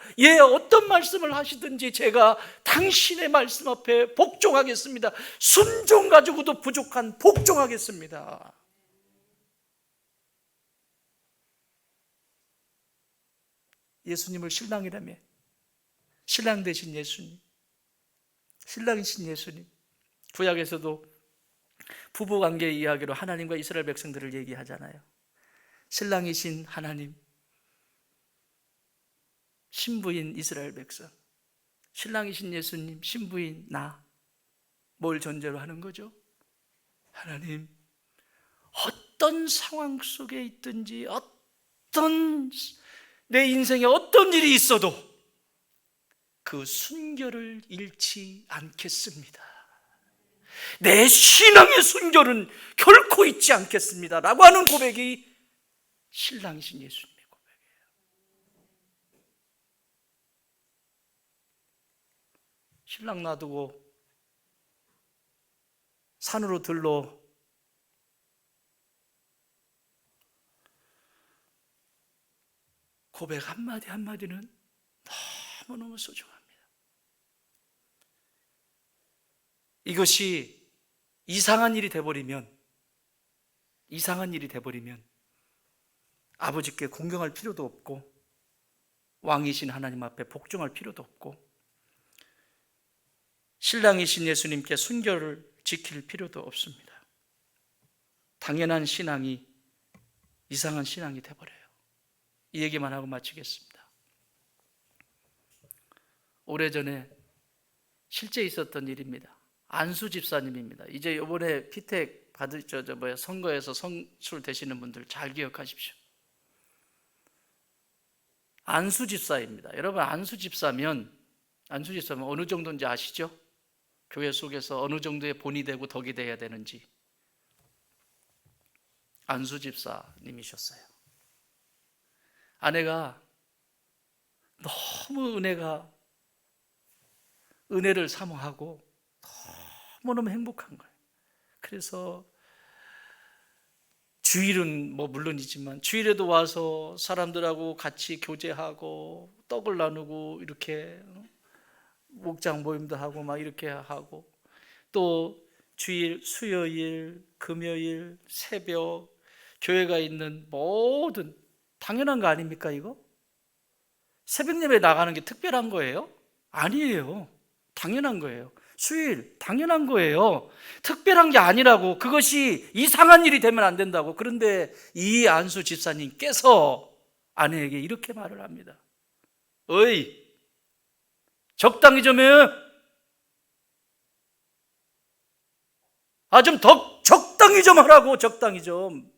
어떤 말씀을 하시든지 제가 당신의 말씀 앞에 복종하겠습니다. 순종 가지고도 부족한 복종하겠습니다. 예수님을 신랑이라며, 신랑 되신 예수님, 신랑이신 예수님. 구약에서도 부부관계 이야기로 하나님과 이스라엘 백성들을 얘기하잖아요. 신랑이신 하나님, 신부인 이스라엘 백성, 신랑이신 예수님, 신부인 나. 뭘 전제로 하는 거죠? 하나님, 어떤 상황 속에 있든지, 어떤 내 인생에 어떤 일이 있어도 그 순결을 잃지 않겠습니다. 내 신앙의 순결은 결코 잊지 않겠습니다 라고 하는 고백이 신랑이신 예수님의 고백이에요. 신랑 놔두고 산으로 들러 고백 한마디 한마디는 너무너무 소중합니다. 이것이 이상한 일이 돼버리면 아버지께 공경할 필요도 없고 왕이신 하나님 앞에 복종할 필요도 없고 신랑이신 예수님께 순결을 지킬 필요도 없습니다. 당연한 신앙이 이상한 신앙이 돼버려요. 이 얘기만 하고 마치겠습니다. 오래전에 실제 있었던 일입니다. 안수 집사님입니다. 이제 이번에 피택 선거에서 선출 되시는 분들 잘 기억하십시오. 안수 집사입니다. 여러분, 안수 집사면 어느 정도인지 아시죠? 교회 속에서 어느 정도의 본이 되고 덕이 돼야 되는지. 안수 집사님이셨어요. 아내가 너무 은혜를 사모하고 너무너무 행복한 거예요. 그래서 주일은 물론이지만 주일에도 와서 사람들하고 같이 교제하고 떡을 나누고 이렇게 목장 모임도 하고 막 이렇게 하고, 또 주일, 수요일, 금요일, 새벽 교회가 있는 모든, 당연한 거 아닙니까 이거? 새벽 예배 나가는 게 특별한 거예요? 아니에요. 당연한 거예요. 수요일 당연한 거예요. 특별한 게 아니라고. 그것이 이상한 일이 되면 안 된다고. 그런데 이 안수 집사님께서 아내에게 이렇게 말을 합니다. 어이, 적당히 좀 해. 좀 더 적당히 좀 하라고. 적당히 좀.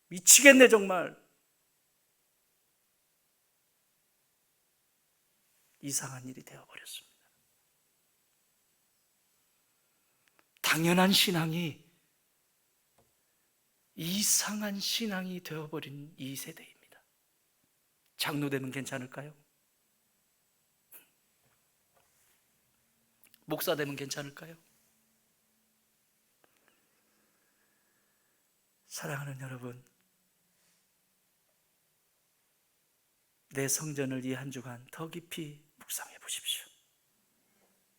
미치겠네 정말. 이상한 일이 되어버렸습니다. 당연한 신앙이 이상한 신앙이 되어버린 이 세대입니다. 장로 되면 괜찮을까요? 목사 되면 괜찮을까요? 사랑하는 여러분, 내 성전을 이 한 주간 더 깊이 묵상해 보십시오.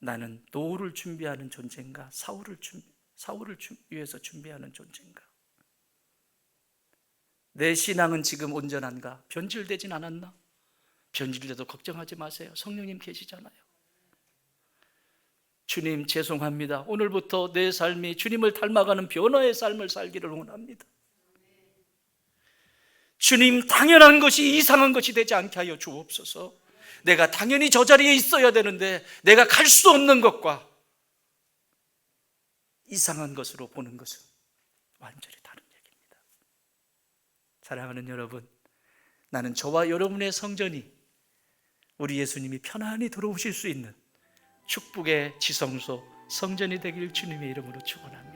나는 노후를 준비하는 존재인가? 사후를 위해서 준비하는 존재인가? 내 신앙은 지금 온전한가? 변질되진 않았나? 변질돼도 걱정하지 마세요. 성령님 계시잖아요. 주님 죄송합니다. 오늘부터 내 삶이 주님을 닮아가는 변화의 삶을 살기를 원합니다. 주님, 당연한 것이 이상한 것이 되지 않게 하여 주옵소서. 내가 당연히 저 자리에 있어야 되는데 내가 갈 수 없는 것과 이상한 것으로 보는 것은 완전히 다른 얘기입니다. 사랑하는 여러분, 나는 저와 여러분의 성전이 우리 예수님이 편안히 들어오실 수 있는 축복의 지성소, 성전이 되길 주님의 이름으로 축원합니다.